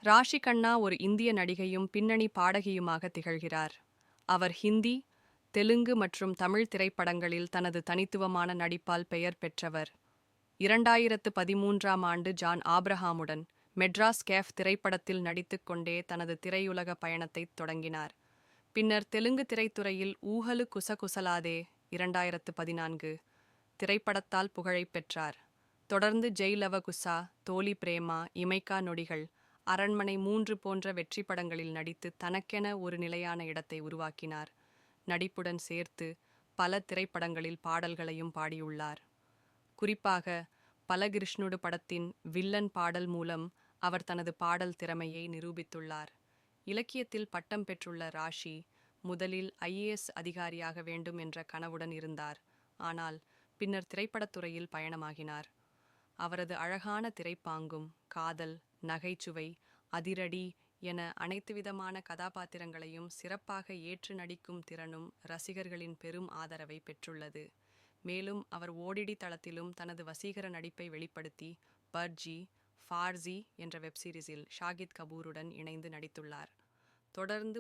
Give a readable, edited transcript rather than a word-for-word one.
ராஷி கண்ணா ஒரு இந்திய நடிகையும் பின்னணி பாடகியுமாக திகழ்கிறார். அவர் ஹிந்தி, தெலுங்கு மற்றும் தமிழ் திரைப்படங்களில் தனது தனித்துவமான நடிப்பால் பெயர் பெற்றவர். 2013ஆம் ஆண்டு ஜான் ஆபிரஹாமுடன் மெட்ராஸ் கேஃப் திரைப்படத்தில் நடித்துக் கொண்டே தனது திரையுலக பயணத்தைத் தொடங்கினார். பின்னர் தெலுங்கு திரைத்துறையில் ஊஹலு குசகுசலாதே 2014 திரைப்படத்தால் புகழைப் பெற்றார். தொடர்ந்து ஜெய் லவ குசா, தோலி பிரேமா, இமைக்கா நொடிகள், அரண்மனை 3 போன்ற வெற்றி படங்களில் நடித்து தனக்கென ஒரு நிலையான இடத்தை உருவாக்கினார். நடிப்புடன் சேர்த்து பல திரைப்படங்களில் பாடல்களையும் பாடியுள்ளார். குறிப்பாக பலகிருஷ்ணுடு படத்தின் வில்லன் பாடல் மூலம் அவர் தனது பாடல் திறமையை நிரூபித்துள்ளார். இலக்கியத்தில் பட்டம் பெற்றுள்ள ராஷி முதலில் ஐஏஎஸ் அதிகாரியாக வேண்டும் என்ற கனவுடன் இருந்தார். ஆனால் பின்னர் திரைப்படத்துறையில் பயணமாகினார். அவரது அழகான திரைப்பாங்கும், காதல், நகைச்சுவை, அதிரடி என அனைத்து விதமான கதாபாத்திரங்களையும் சிறப்பாக ஏற்று நடிக்கும் திறனும் ரசிகர்களின் பெரும் ஆதரவை பெற்றுள்ளது. மேலும் அவர் ஓடிடி தளத்திலும் தனது வசீகர நடிப்பை வெளிப்படுத்தி பர்ஜி ஃபார்சி என்ற வெப்சீரிஸில் ஷாகித் கபூருடன் இணைந்து நடித்துள்ளார். தொடர்ந்து